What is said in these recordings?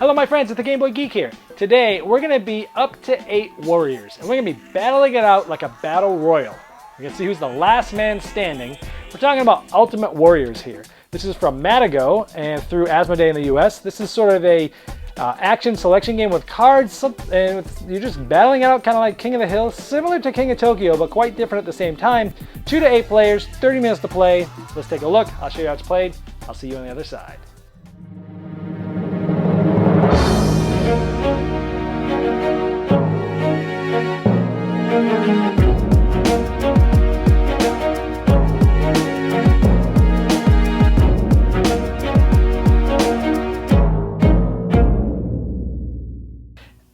Hello my friends, it's the Game Boy Geek here. Today we're going to be up to 8 warriors and we're going to be battling it out like a battle royal. We're going to see who's the last man standing. We're talking about Ultimate Warriors here. This is from Matago and through Asmodee in the US. This is sort of a action selection game with cards, and you're just battling it out kind of like King of the Hill, similar to King of Tokyo, but quite different at the same time. 2 to 8 players, 30 minutes to play. Let's take a look. I'll show you how it's played. I'll see you on the other side.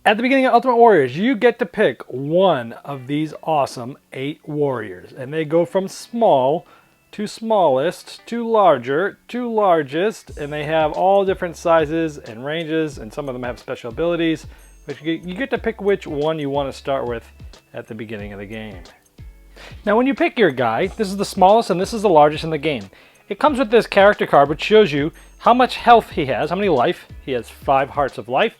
At the beginning of Ultimate Warriors, you get to pick one of these awesome 8 warriors. And they go from small to smallest to larger to largest. And they have all different sizes and ranges. And some of them have special abilities. But you get to pick which one you want to start with at the beginning of the game. Now when you pick your guy, this is the smallest and this is the largest in the game. It comes with this character card which shows you how much health he has, how many life. He has 5 hearts of life.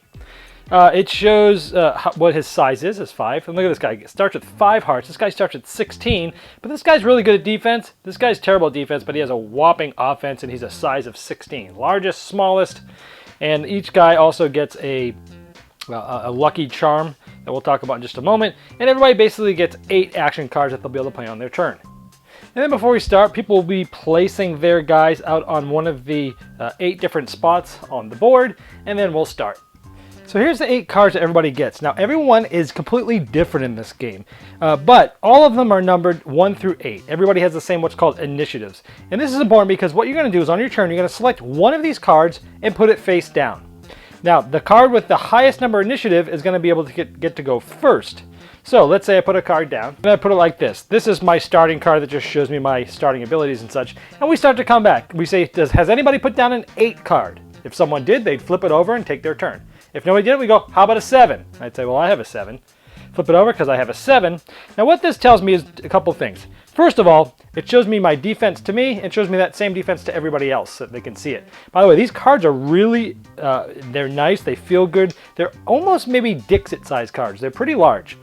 It shows what his size is 5. And look at this guy. It starts with 5 hearts. This guy starts at 16. But this guy's really good at defense. This guy's terrible at defense, but he has a whopping offense, and he's a size of 16. Largest, smallest, and each guy also gets a lucky charm that we'll talk about in just a moment. And everybody basically gets 8 action cards that they'll be able to play on their turn. And then before we start, people will be placing their guys out on one of the 8 different spots on the board, and then we'll start. So here's the 8 cards that everybody gets. Now everyone is completely different in this game, but all of them are numbered 1 through 8. Everybody has the same what's called initiatives. And this is important because what you're going to do is on your turn, you're going to select one of these cards and put it face down. Now the card with the highest number initiative is going to be able to get to go first. So let's say I put a card down, and I put it like this. This is my starting card that just shows me my starting abilities and such. And we start to come back. We say, has anybody put down an 8 card? If someone did, they'd flip it over and take their turn. If nobody did, we go, how about a 7? I'd say, well, I have a 7. Flip it over because I have a 7. Now what this tells me is a couple things. First of all, it shows me my defense to me. It shows me that same defense to everybody else so that they can see it. By the way, these cards are really, they're nice. They feel good. They're almost maybe Dixit size cards. They're pretty large.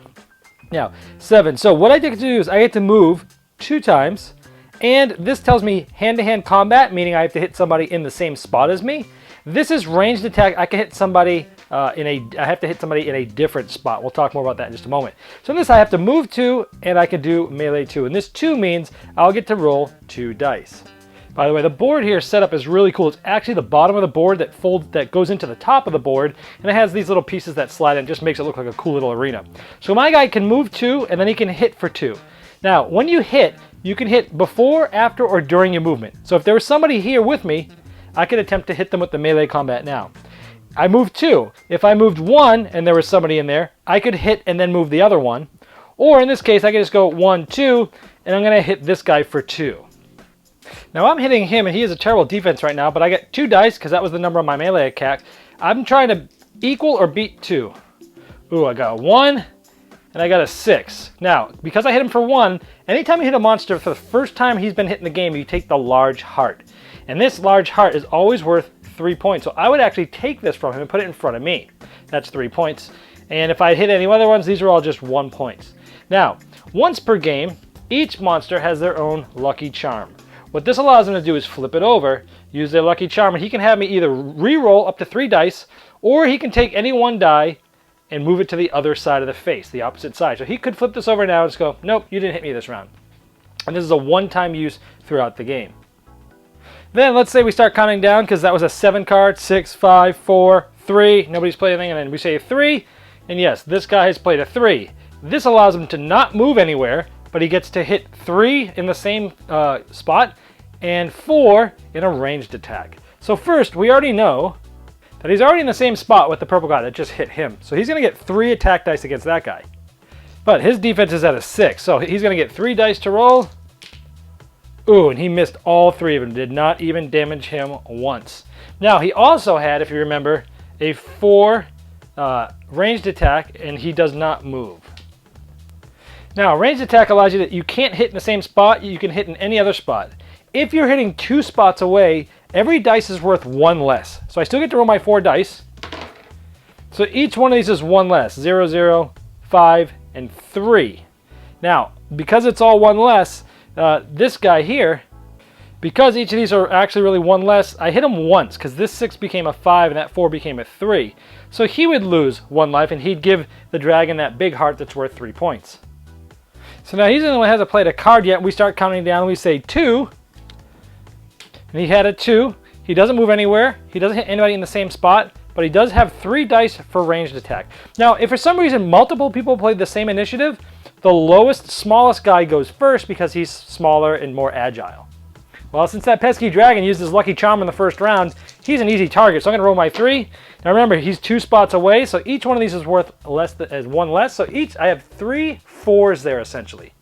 Now, 7. So what I get to do is I get to move 2 times. And this tells me hand-to-hand combat, meaning I have to hit somebody in the same spot as me. This is ranged attack. I can hit somebody I have to hit somebody in a different spot. We'll talk more about that in just a moment. So in this I have to move 2 and I can do melee 2. And this 2 means I'll get to roll 2 dice. By the way, the board here setup is really cool. It's actually the bottom of the board that goes into the top of the board, and it has these little pieces that slide in. It just makes it look like a cool little arena. So my guy can move 2 and then he can hit for 2. Now, when you can hit before, after, or during your movement. So if there was somebody here with me, I could attempt to hit them with the melee combat now. I moved 2. If I moved 1 and there was somebody in there, I could hit and then move the other one. Or in this case, I could just go 1, 2, and I'm going to hit this guy for 2. Now I'm hitting him, and he has a terrible defense right now, but I got 2 dice because that was the number on my melee attack. I'm trying to equal or beat 2. Ooh, I got a 1, and I got a 6. Now, because I hit him for 1, anytime you hit a monster for the first time he's been hit in the game, you take the large heart. And this large heart is always worth 3 points. So I would actually take this from him and put it in front of me. That's 3 points. And if I hit any other ones, these are all just 1 point. Now, once per game, each monster has their own lucky charm. What this allows them to do is flip it over, use their lucky charm, and he can have me either re-roll up to 3 dice, or he can take any 1 die and move it to the other side of the face, the opposite side. So he could flip this over now and just go, nope, you didn't hit me this round. And this is a one-time use throughout the game. Then let's say we start counting down because that was a 7 card, 6, 5, 4, 3. Nobody's played anything, and then we say 3. And yes, this guy has played a 3. This allows him to not move anywhere, but he gets to hit 3 in the same spot and 4 in a ranged attack. So first, we already know that he's already in the same spot with the purple guy that just hit him. So he's going to get 3 attack dice against that guy. But his defense is at a 6, so he's going to get 3 dice to roll. Ooh, and he missed all 3 of them. Did not even damage him once. Now, he also had, if you remember, a 4 ranged attack, and he does not move. Now, ranged attack allows you that you can't hit in the same spot. You can hit in any other spot. If you're hitting 2 spots away, every dice is worth 1 less. So I still get to roll my 4 dice. So each one of these is one less. 0, 0, 5, and 3. Now, because it's all one less, this guy here, because each of these are actually really one less, I hit him once because this 6 became a 5 and that 4 became a 3. So he would lose 1 life and he'd give the dragon that big heart that's worth 3 points. So now he's the only one who hasn't played a card yet. We start counting down and we say 2. And he had a 2. He doesn't move anywhere. He doesn't hit anybody in the same spot, but he does have 3 dice for ranged attack. Now, if for some reason multiple people played the same initiative, the lowest, smallest guy goes first because he's smaller and more agile. Well, since that pesky dragon used his lucky charm in the first round, he's an easy target. So I'm going to roll my 3. Now remember, he's 2 spots away, so each one of these is worth as 1 less. So I have 3 4s there essentially.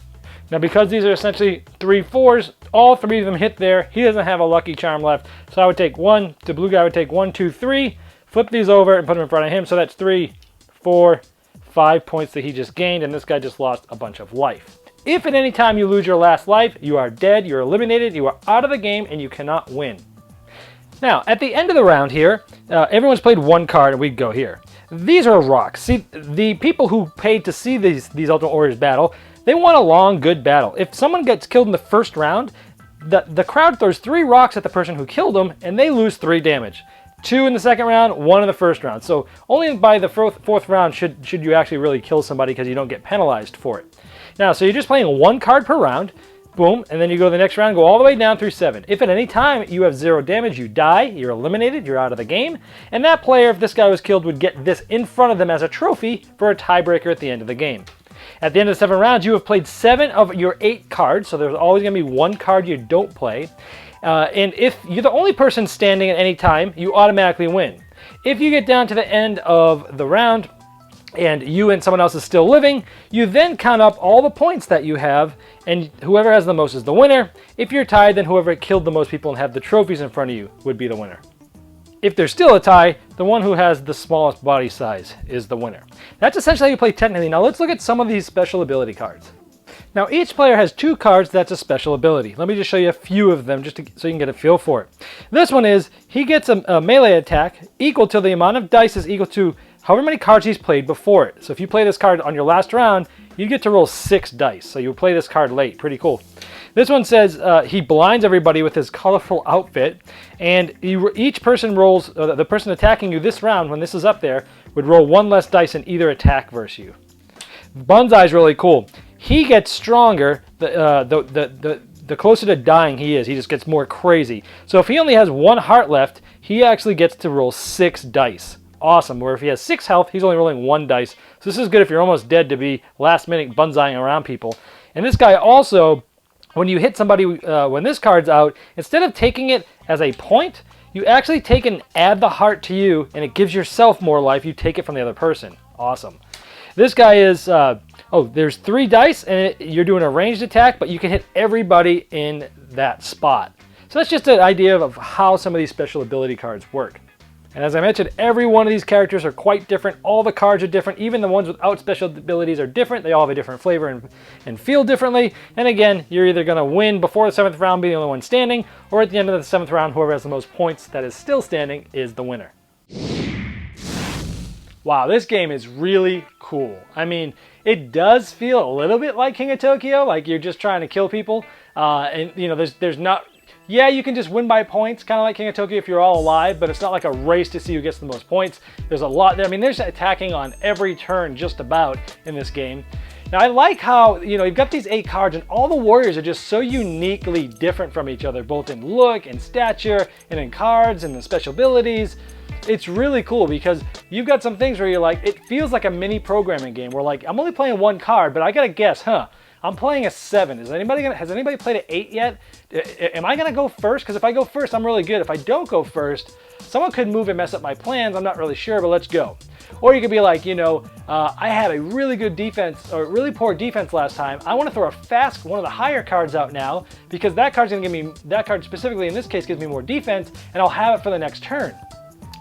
Now because these are essentially 3 4s, all 3 of them hit there. He doesn't have a lucky charm left. So I would take 1, the blue guy would take 1, 2, 3, flip these over and put them in front of him. So that's 3, 4, 5 points that he just gained, and this guy just lost a bunch of life. If at any time you lose your last life, you are dead, you're eliminated, you are out of the game, and you cannot win. Now, at the end of the round here, everyone's played 1 card, and we go here. These are rocks. See, the people who paid to see these Ultimate Warriors battle, they want a long, good battle. If someone gets killed in the first round, the crowd throws 3 rocks at the person who killed them, and they lose 3 damage. 2 in the second round, 1 in the first round. So only by the fourth round should you actually really kill somebody because you don't get penalized for it. Now, so you're just playing 1 card per round, boom, and then you go to the next round, go all the way down through 7. If at any time you have 0 damage, you die, you're eliminated, you're out of the game, and that player, if this guy was killed, would get this in front of them as a trophy for a tiebreaker at the end of the game. At the end of the 7 rounds, you have played 7 of your 8 cards, so there's always going to be 1 card you don't play. And if you're the only person standing at any time, you automatically win. If you get down to the end of the round and you and someone else is still living, you then count up all the points that you have, and whoever has the most is the winner. If you're tied, then whoever killed the most people and have the trophies in front of you would be the winner. If there's still a tie, the one who has the smallest body size is the winner. That's essentially how you play technically. Now let's look at some of these special ability cards. Now each player has 2 cards that's a special ability. Let me just show you a few of them just so you can get a feel for it. This one is, he gets a melee attack equal to the amount of dice is equal to however many cards he's played before it. So if you play this card on your last round, you get to roll 6 dice. So you'll play this card late. Pretty cool. This one says he blinds everybody with his colorful outfit, and each person rolls, the person attacking you this round, when this is up there, would roll 1 less dice in either attack versus you. Banzai's really cool. He gets stronger the closer to dying he is. He just gets more crazy. So if he only has 1 heart left, he actually gets to roll 6 dice. Awesome. Where if he has 6 health, he's only rolling 1 dice. So this is good if you're almost dead to be last minute banzaiing around people. And this guy also, when you hit somebody, when this card's out, instead of taking it as a point, you actually take and add the heart to you, and it gives yourself more life. You take it from the other person. Awesome. This guy is, there's 3 dice, and you're doing a ranged attack, but you can hit everybody in that spot. So that's just an idea of how some of these special ability cards work. And as I mentioned, every one of these characters are quite different. All the cards are different. Even the ones without special abilities are different. They all have a different flavor and feel differently. And again, you're either going to win before the 7th round, be the only one standing, or at the end of the 7th round, whoever has the most points that is still standing is the winner. Wow, this game is really cool. I mean, it does feel a little bit like King of Tokyo, like you're just trying to kill people. And you know, there's not... Yeah, you can just win by points, kind of like King of Tokyo if you're all alive, but it's not like a race to see who gets the most points. There's a lot there. I mean, there's attacking on every turn just about in this game. Now, I like how, you know, you've got these 8 cards, and all the warriors are just so uniquely different from each other, both in look and stature and in cards and in special abilities. It's really cool because you've got some things where you're like, it feels like a mini programming game where like, I'm only playing 1 card, but I gotta guess, I'm playing a 7. Has anybody played an 8 yet? Am I gonna go first? Because if I go first, I'm really good. If I don't go first, someone could move and mess up my plans. I'm not really sure, but let's go. Or you could be like, you know, I had a really good defense or really poor defense last time. I want to throw one of the higher cards out now because that card's gonna give me, that card specifically in this case gives me more defense, and I'll have it for the next turn.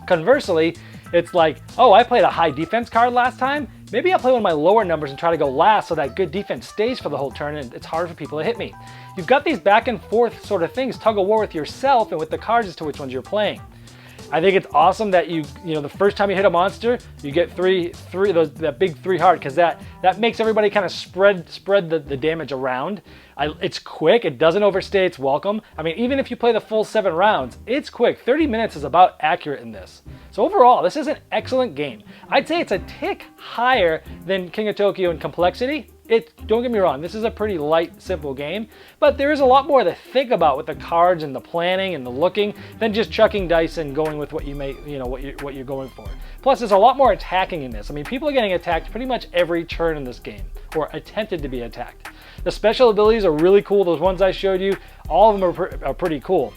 Conversely, it's like, oh, I played a high defense card last time. Maybe I'll play one of my lower numbers and try to go last so that good defense stays for the whole turn and it's hard for people to hit me. You've got these back and forth sort of things, tug of war with yourself and with the cards as to which ones you're playing. I think it's awesome that you know, the first time you hit a monster, you get that big 3 heart, because that makes everybody kind of spread the damage around. It's quick, it doesn't overstay its welcome. I mean, even if you play the full 7 rounds, it's quick. 30 minutes is about accurate in this. So overall, this is an excellent game. I'd say it's a tick higher than King of Tokyo in complexity. Don't get me wrong, this is a pretty light, simple game, but there is a lot more to think about with the cards and the planning and the looking than just chucking dice and going with what you may, you know, what you're going for. Plus, there's a lot more attacking in this. I mean, people are getting attacked pretty much every turn in this game, or attempted to be attacked. The special abilities are really cool. Those ones I showed you, all of them are pretty cool.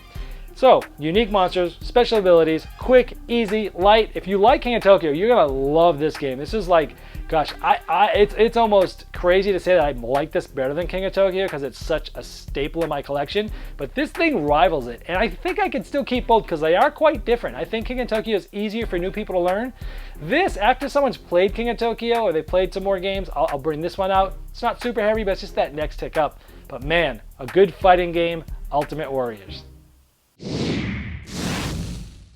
So, unique monsters, special abilities, quick, easy, light. If you like King of Tokyo, you're gonna love this game. This is like, gosh, it's almost crazy to say that I like this better than King of Tokyo because it's such a staple in my collection, but this thing rivals it. And I think I can still keep both because they are quite different. I think King of Tokyo is easier for new people to learn. This, after someone's played King of Tokyo or they played some more games, I'll bring this one out. It's not super heavy, but it's just that next tick up. But man, a good fighting game, Ultimate Warriorz.